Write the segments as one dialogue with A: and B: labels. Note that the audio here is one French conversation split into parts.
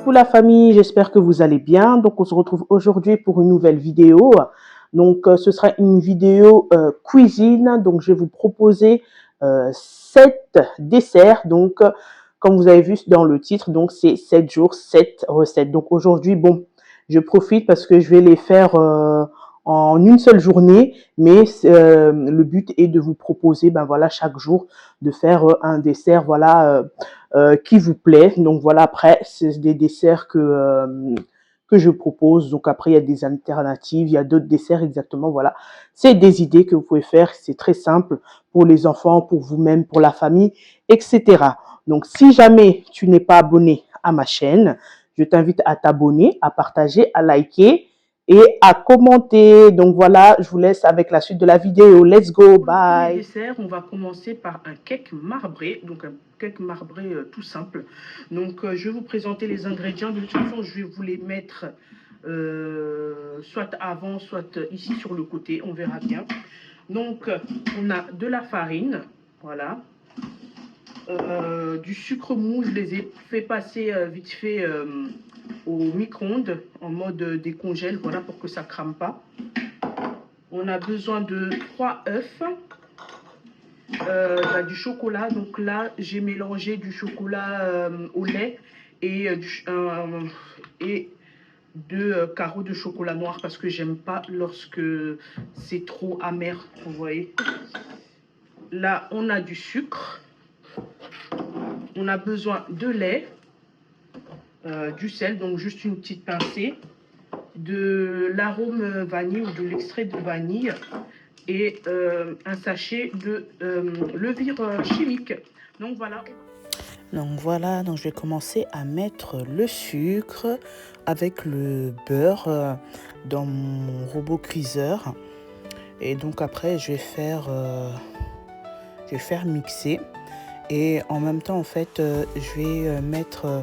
A: Coucou la famille, j'espère que vous allez bien. Donc on se retrouve aujourd'hui pour une nouvelle vidéo. Donc ce sera une vidéo cuisine. Donc je vais vous proposer 7 desserts. Donc comme vous avez vu dans le titre, donc c'est 7 jours, 7 recettes. Donc aujourd'hui, bon, je profite parce que je vais les faire en une seule journée, mais le but est de vous proposer, ben voilà, chaque jour de faire un dessert, voilà, qui vous plaît. Donc voilà, après, c'est des desserts que je propose. Donc après, il y a des alternatives, il y a d'autres desserts exactement. Voilà, c'est des idées que vous pouvez faire. C'est très simple pour les enfants, pour vous-même, pour la famille, etc. Donc si jamais tu n'es pas abonné à ma chaîne, je t'invite à t'abonner, à partager, à liker et à commenter. Donc voilà, je vous laisse avec la suite de la vidéo. Let's go, bye. Pour le dessert, on va commencer par un cake marbré. Donc un cake marbré tout simple. Donc je vais vous présenter les ingrédients. De toute façon, je vais vous les mettre soit avant, soit ici sur le côté. On verra bien. Donc on a de la farine, voilà. Du sucre mou, je les ai fait passer vite fait au micro-ondes en mode décongèle, voilà, pour que ça crame pas. On a besoin de 3 œufs, du chocolat. Donc là, j'ai mélangé du chocolat au lait et deux carreaux de chocolat noir parce que j'aime pas lorsque c'est trop amer, vous voyez. Là, on a du sucre. On a besoin de lait, du sel, donc juste une petite pincée, de l'arôme vanille ou de l'extrait de vanille et un sachet de levure chimique. Donc voilà. Donc je vais commencer à mettre le sucre avec le beurre dans mon robot cuiseur. Et donc après je vais faire mixer. Et en même temps, en fait, je vais mettre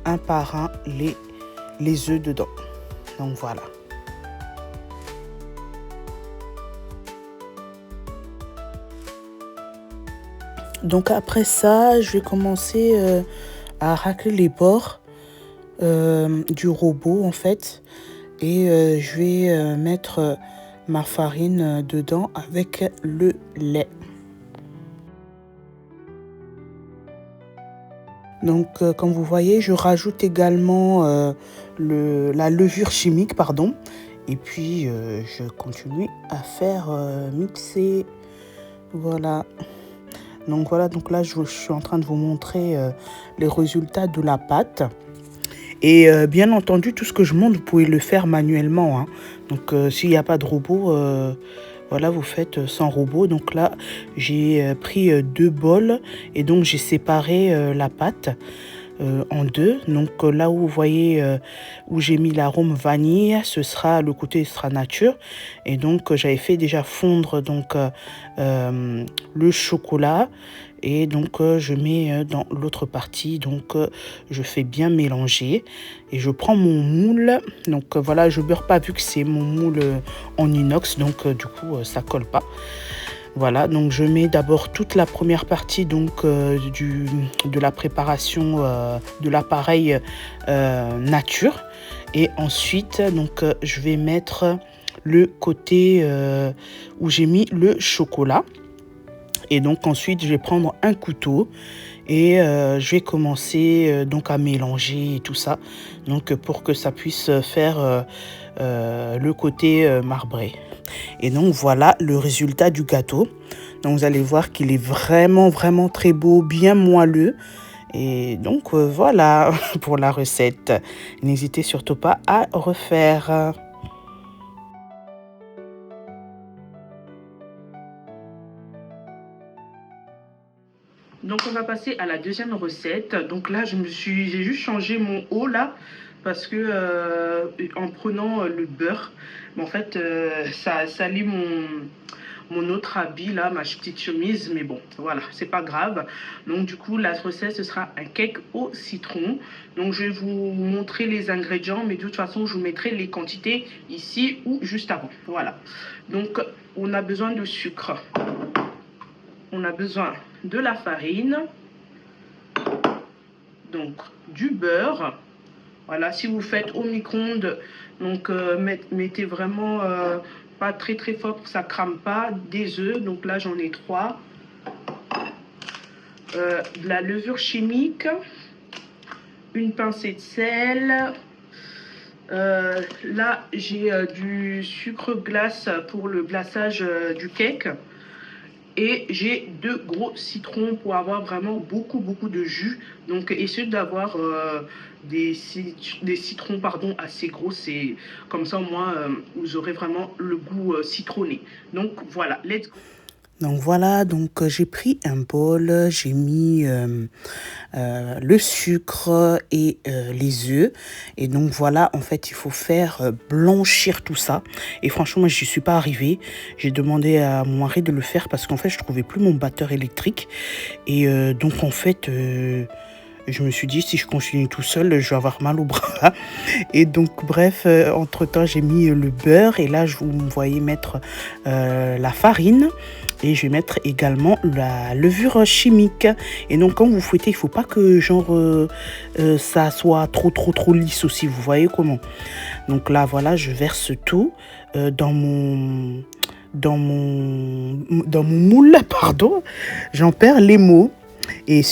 A: un par un les œufs dedans. Donc voilà. Donc après ça, je vais commencer à racler les bords du robot, en fait. Et je vais mettre ma farine dedans avec le lait. Donc, comme vous voyez, je rajoute également la levure chimique, pardon. Et puis, je continue à faire mixer. Voilà. Donc, voilà. Donc là, je suis en train de vous montrer les résultats de la pâte. Et bien entendu, tout ce que je montre, vous pouvez le faire manuellement, hein. Donc, s'il n'y a pas de robot... voilà, vous faites sans robot. Donc là, j'ai pris 2 bols et donc j'ai séparé la pâte en 2. Donc là où vous voyez où j'ai mis l'arôme vanille, le côté sera nature. Et donc j'avais fait déjà fondre donc le chocolat. Et donc je mets dans l'autre partie, donc je fais bien mélanger et je prends mon moule. Donc voilà, je beurre pas vu que c'est mon moule en inox, donc du coup ça colle pas. Voilà, donc je mets d'abord toute la première partie donc de la préparation de l'appareil nature, et ensuite donc je vais mettre le côté où j'ai mis le chocolat. Et donc ensuite, je vais prendre un couteau et je vais commencer donc à mélanger tout ça, donc pour que ça puisse faire le côté marbré. Et donc voilà le résultat du gâteau. Donc vous allez voir qu'il est vraiment vraiment très beau, bien moelleux. Et donc voilà pour la recette. N'hésitez surtout pas à refaire. Donc on va passer à la deuxième recette. Donc là j'ai juste changé mon haut là parce que en prenant le beurre, en fait ça salit mon autre habit là, ma petite chemise, mais bon voilà, c'est pas grave. Donc du coup la recette ce sera un cake au citron. Donc je vais vous montrer les ingrédients, mais de toute façon je vous mettrai les quantités ici ou juste avant. Voilà. Donc on a besoin de sucre. On a besoin de la farine, donc du beurre, Voilà, si vous faites au micro-ondes, donc mettez vraiment pas très très fort pour que ça crame pas. Des œufs, donc là j'en ai 3. De la levure chimique, une pincée de sel. Là j'ai du sucre glace pour le glaçage du cake. Et j'ai 2 gros citrons pour avoir vraiment beaucoup de jus. Donc essayez d'avoir des citrons pardon, assez gros. C'est comme ça au moins vous aurez vraiment le goût citronné. Donc voilà, let's go. Donc voilà, donc j'ai pris un bol, j'ai mis le sucre et les œufs. Et donc voilà, en fait, il faut faire blanchir tout ça. Et franchement, moi, j'y suis pas arrivée. J'ai demandé à mon mari de le faire parce qu'en fait, je trouvais plus mon batteur électrique. Et donc en fait... je me suis dit, si je continue tout seul, je vais avoir mal au bras. Et donc, bref, entre-temps, j'ai mis le beurre. Et là, vous me voyez mettre la farine. Et je vais mettre également la levure chimique. Et donc, quand vous fouettez, il ne faut pas que genre ça soit trop lisse aussi. Vous voyez comment? Donc là, voilà, je verse tout dans mon moule, pardon. J'en perds les mots. Et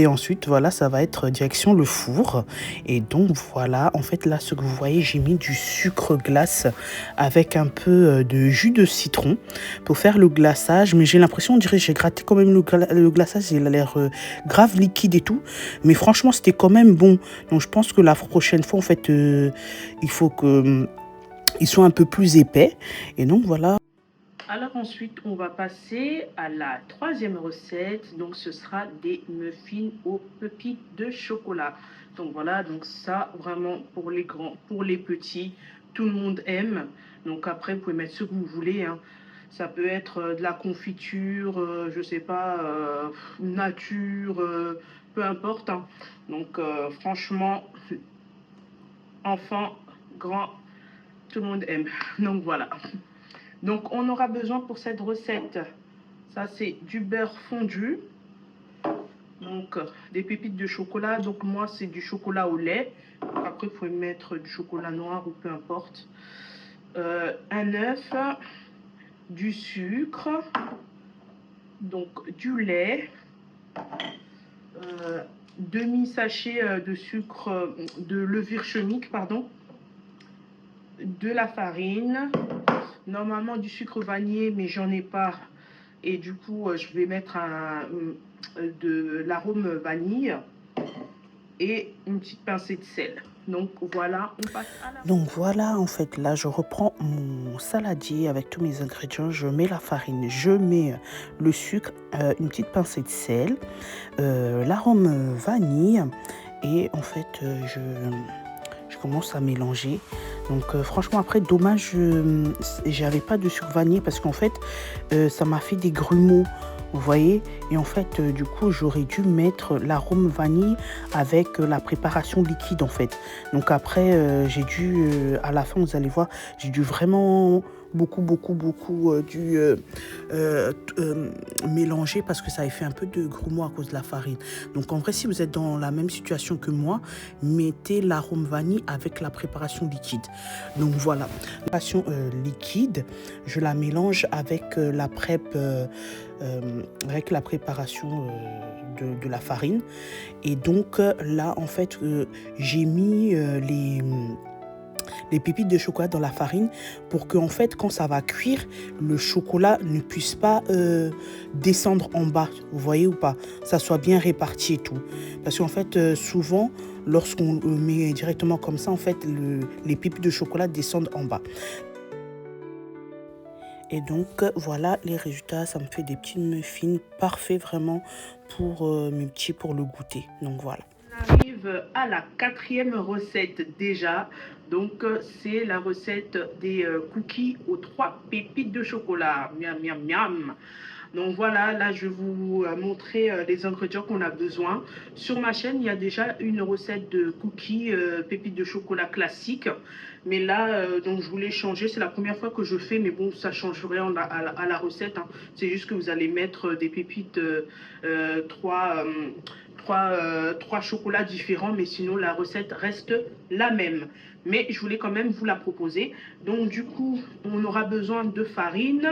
A: ensuite, voilà, ça va être direction le four. Et donc, voilà, en fait, là, ce que vous voyez, j'ai mis du sucre glace avec un peu de jus de citron pour faire le glaçage. Mais j'ai l'impression, on dirait, j'ai gratté quand même le glaçage. Il a l'air grave liquide et tout. Mais franchement, c'était quand même bon. Donc, je pense que la prochaine fois, en fait, il faut que ils soient un peu plus épais. Et donc, voilà. Alors ensuite, on va passer à la 3e recette. Donc, ce sera des muffins aux pépites de chocolat. Donc, voilà. Donc, ça, vraiment, pour les grands, pour les petits, tout le monde aime. Donc, après, vous pouvez mettre ce que vous voulez, hein. Ça peut être de la confiture, je sais pas, nature, peu importe, hein. Donc, franchement, enfant, grand, tout le monde aime. Donc, voilà. Donc, on aura besoin pour cette recette, ça c'est du beurre fondu, donc des pépites de chocolat. Donc, moi, c'est du chocolat au lait. Donc, après, vous pouvez mettre du chocolat noir ou peu importe. Un œuf, du sucre, donc du lait, demi-sachet de sucre, de levure chimique, pardon, de la farine, normalement du sucre vanillé, mais j'en ai pas. Et du coup, je vais mettre de l'arôme vanille et une petite pincée de sel. Donc voilà, on passe à la... Donc voilà, en fait, là, je reprends mon saladier avec tous mes ingrédients. Je mets la farine, je mets le sucre, une petite pincée de sel, l'arôme vanille. Et en fait, je commence à mélanger. Donc franchement, après, dommage, j'avais pas de sucre vanillé parce qu'en fait, ça m'a fait des grumeaux. Vous voyez? Et en fait, du coup, j'aurais dû mettre l'arôme vanille avec la préparation liquide, en fait. Donc après, j'ai dû, à la fin, vous allez voir, j'ai dû vraiment beaucoup mélanger parce que ça avait fait un peu de grumeaux à cause de la farine. Donc en vrai, si vous êtes dans la même situation que moi, mettez l'arôme vanille avec la préparation liquide. Donc voilà, la préparation liquide, je la mélange avec avec la préparation de la farine. Et donc là, en fait, j'ai mis les pépites de chocolat dans la farine pour que, en fait, quand ça va cuire, le chocolat ne puisse pas descendre en bas, vous voyez ou pas, ça soit bien réparti et tout. Parce qu'en fait, souvent, lorsqu'on met directement comme ça, en fait, les pépites de chocolat descendent en bas. Et donc, voilà les résultats. Ça me fait des petits muffins parfaits vraiment pour mes petits, pour le goûter. Donc, voilà. On arrive à la 4e recette déjà. Donc, c'est la recette des cookies aux 3 pépites de chocolat. Miam, miam, miam. Donc voilà, là je vais vous montrer les ingrédients qu'on a besoin. Sur ma chaîne, il y a déjà une recette de cookies pépites de chocolat classique. Mais là, donc je voulais changer. C'est la première fois que je fais, mais bon, ça change rien à la recette, hein. C'est juste que vous allez mettre des pépites, trois chocolats différents, mais sinon la recette reste la même. Mais je voulais quand même vous la proposer. Donc du coup, on aura besoin de farine,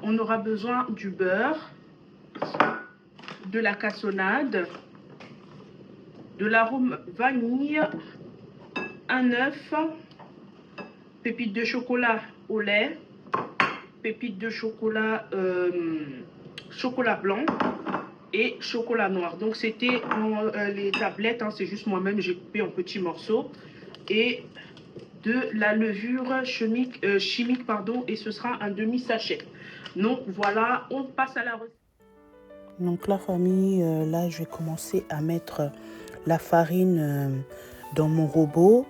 A: on aura besoin du beurre, de la cassonade, de l'arôme vanille, un œuf, pépites de chocolat au lait, pépites de chocolat, chocolat blanc et chocolat noir. Donc c'était les tablettes, hein, c'est juste moi-même, j'ai coupé en petits morceaux. Et de la levure chimique, pardon, et ce sera un demi-sachet. Donc voilà, on passe à la recette. Donc la famille, là je vais commencer à mettre la farine dans mon robot.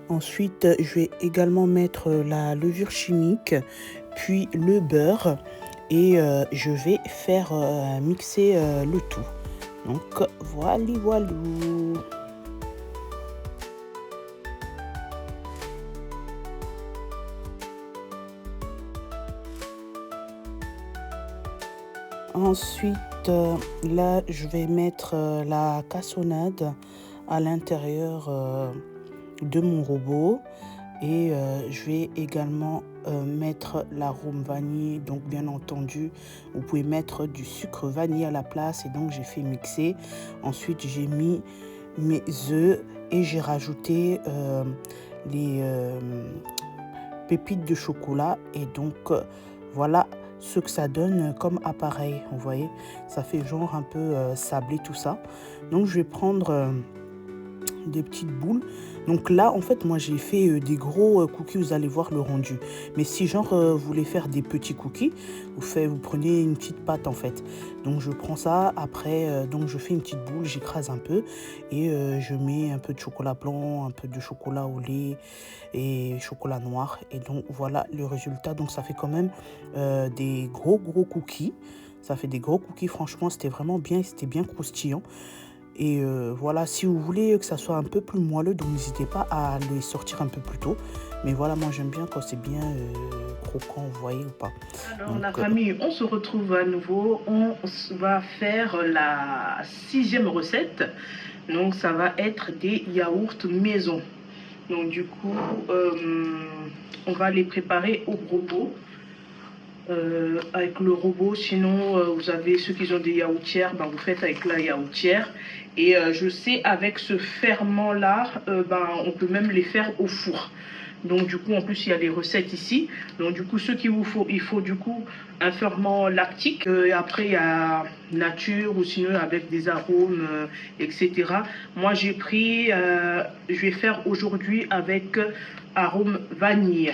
A: Ensuite, je vais également mettre la levure chimique, puis le beurre et je vais faire mixer le tout. Donc voilà, voilà. Ensuite, là, je vais mettre la cassonade à l'intérieur de mon robot et je vais également mettre l'arôme vanille. Donc bien entendu, vous pouvez mettre du sucre vanille à la place et donc j'ai fait mixer. Ensuite, j'ai mis mes œufs et j'ai rajouté les pépites de chocolat et donc voilà ce que ça donne comme appareil. Vous voyez, ça fait genre un peu sablé tout ça. Donc je vais prendre des petites boules. Donc là en fait moi j'ai fait des gros cookies, vous allez voir le rendu. Mais si genre vous voulez faire des petits cookies, vous prenez une petite pâte en fait. Donc je prends ça, après donc je fais une petite boule, j'écrase un peu et je mets un peu de chocolat blanc, un peu de chocolat au lait et chocolat noir. Et donc voilà le résultat. Donc ça fait quand même des gros cookies. Ça fait des gros cookies, franchement c'était vraiment bien, c'était bien croustillant. Et voilà, si vous voulez que ça soit un peu plus moelleux, donc n'hésitez pas à les sortir un peu plus tôt. Mais voilà, moi j'aime bien quand c'est bien croquant, vous voyez ou pas. Alors donc, la famille, on se retrouve à nouveau. On va faire la 6e recette. Donc ça va être des yaourts maison. Donc du coup, on va les préparer au robot. Avec le robot, sinon vous avez ceux qui ont des yaourtières, ben, vous faites avec la yaourtière. Et je sais avec ce ferment là, ben, on peut même les faire au four. Donc du coup en plus il y a les recettes ici. Donc du coup ce qu'il vous faut, il faut du coup un ferment lactique. Et après il y a nature ou sinon avec des arômes, etc. Moi j'ai pris, je vais faire aujourd'hui avec arôme vanille.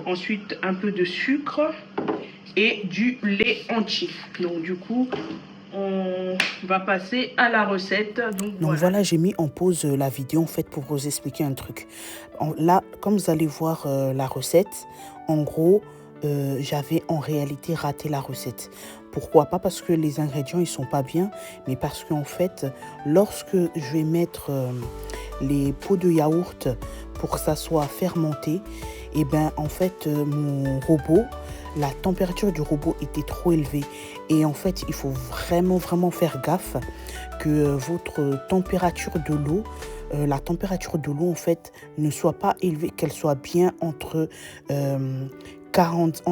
A: Ensuite un peu de sucre et du lait entier. Donc du coup on va passer à la recette. Donc voilà, j'ai mis en pause la vidéo en fait pour vous expliquer un truc. Là, comme vous allez voir la recette, en gros, j'avais en réalité raté la recette. Pourquoi? Pas parce que les ingrédients ils sont pas bien, mais parce qu'en fait, lorsque je vais mettre les pots de yaourt pour que ça soit fermenté, et ben en fait mon robot, la température du robot était trop élevée et en fait il faut vraiment faire gaffe que votre température de l'eau, la température de l'eau en fait ne soit pas élevée, qu'elle soit bien entre 40,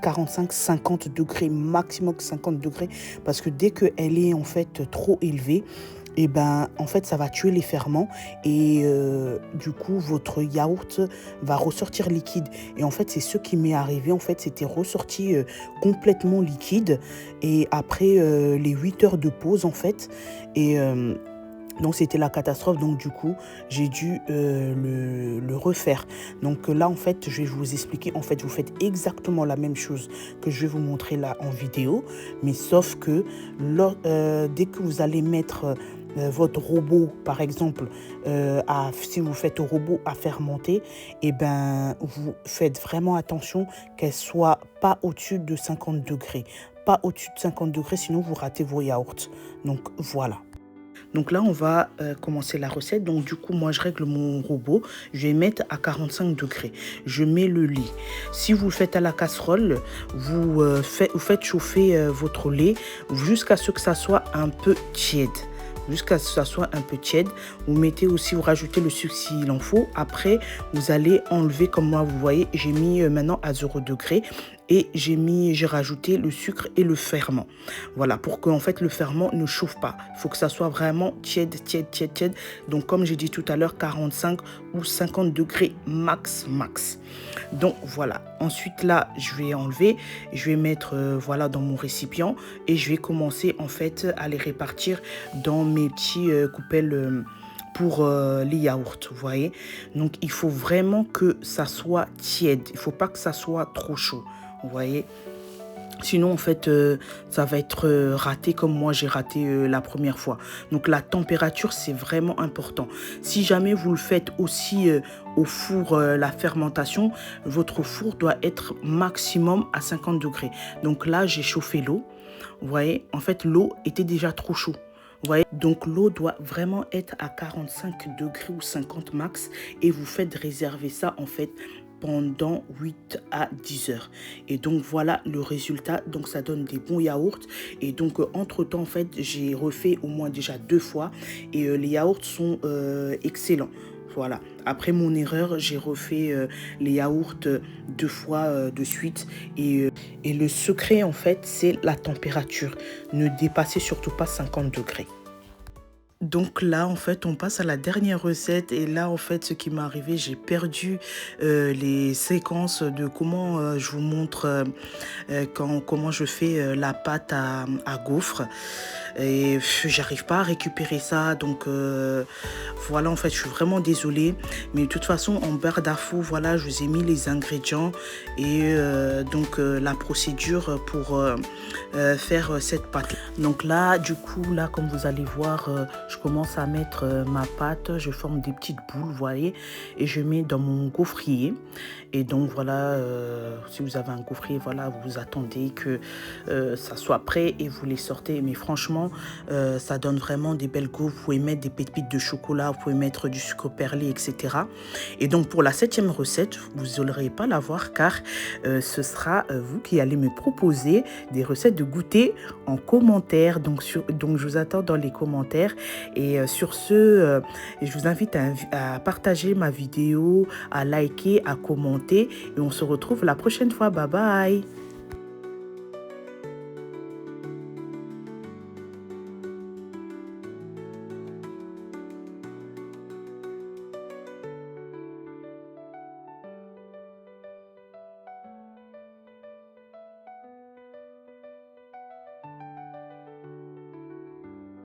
A: 45, 50 degrés, maximum 50 degrés, parce que dès qu'elle est en fait trop élevée, et ben en fait ça va tuer les ferments et du coup votre yaourt va ressortir liquide. Et en fait c'est ce qui m'est arrivé, en fait c'était ressorti complètement liquide et après les 8 heures de pause en fait. Et donc c'était la catastrophe, donc du coup j'ai dû le refaire. Donc là en fait je vais vous expliquer, en fait vous faites exactement la même chose que je vais vous montrer là en vidéo, mais sauf que dès que vous allez mettre votre robot, par exemple, si vous faites au robot à fermenter, et ben, vous faites vraiment attention qu'elle soit pas au-dessus de 50 degrés. Pas au-dessus de 50 degrés, sinon vous ratez vos yaourts. Donc voilà. Donc là, on va commencer la recette. Donc du coup, moi, je règle mon robot. Je vais mettre à 45 degrés. Je mets le lait. Si vous le faites à la casserole, vous faites chauffer votre lait jusqu'à ce que ça soit un peu tiède. Jusqu'à ce que ça soit un peu tiède. Vous mettez aussi, vous rajoutez le sucre s'il en faut. Après, vous allez enlever, comme moi, vous voyez, j'ai mis maintenant à 0 degré. Et j'ai rajouté le sucre et le ferment. Voilà, pour que en fait le ferment ne chauffe pas. Il faut que ça soit vraiment tiède, tiède, tiède, tiède. Donc comme j'ai dit tout à l'heure, 45 ou 50 degrés max, max. Donc voilà. Ensuite là, je vais enlever, je vais mettre voilà dans mon récipient et je vais commencer en fait à les répartir dans mes petits coupelles. Pour les yaourts, vous voyez. Donc, il faut vraiment que ça soit tiède. Il ne faut pas que ça soit trop chaud, vous voyez. Sinon, en fait, ça va être raté comme moi, j'ai raté la première fois. Donc, la température, c'est vraiment important. Si jamais vous le faites aussi au four, la fermentation, votre four doit être maximum à 50 degrés. Donc là, j'ai chauffé l'eau. Vous voyez, en fait, l'eau était déjà trop chaude. Vous voyez, donc l'eau doit vraiment être à 45 degrés ou 50 max et vous faites réserver ça en fait pendant 8 à 10 heures. Et donc voilà le résultat. Donc ça donne des bons yaourts. Et donc entre temps en fait j'ai refait au moins déjà 2 fois et les yaourts sont excellents. Voilà. Après mon erreur, j'ai refait les yaourts 2 fois de suite. Et le secret, en fait, c'est la température. Ne dépassez surtout pas 50 degrés. Donc là, en fait, on passe à la dernière recette. Et là, en fait, ce qui m'est arrivé, j'ai perdu les séquences de comment je vous montre comment je fais la pâte à gaufres. Et j'arrive pas à récupérer ça. Donc voilà, en fait, je suis vraiment désolée. Mais de toute façon, en barre d'infos, voilà, je vous ai mis les ingrédients et donc la procédure pour faire cette pâte. Donc là, du coup, là, comme vous allez voir, je commence à mettre ma pâte. Je forme des petites boules, vous voyez, et je mets dans mon gaufrier. Et donc voilà, si vous avez un gaufrier, voilà, vous attendez que ça soit prêt et vous les sortez. Mais franchement, ça donne vraiment des belles gaufres. Vous pouvez mettre des pépites de chocolat, vous pouvez mettre du sucre perlé, etc. Et donc pour la 7e recette, vous n'aurez pas la voir car ce sera vous qui allez me proposer des recettes de goûter en commentaire. Donc je vous attends dans les commentaires. Et sur ce, je vous invite à partager ma vidéo, à liker, à commenter. Et on se retrouve la prochaine fois. Bye bye.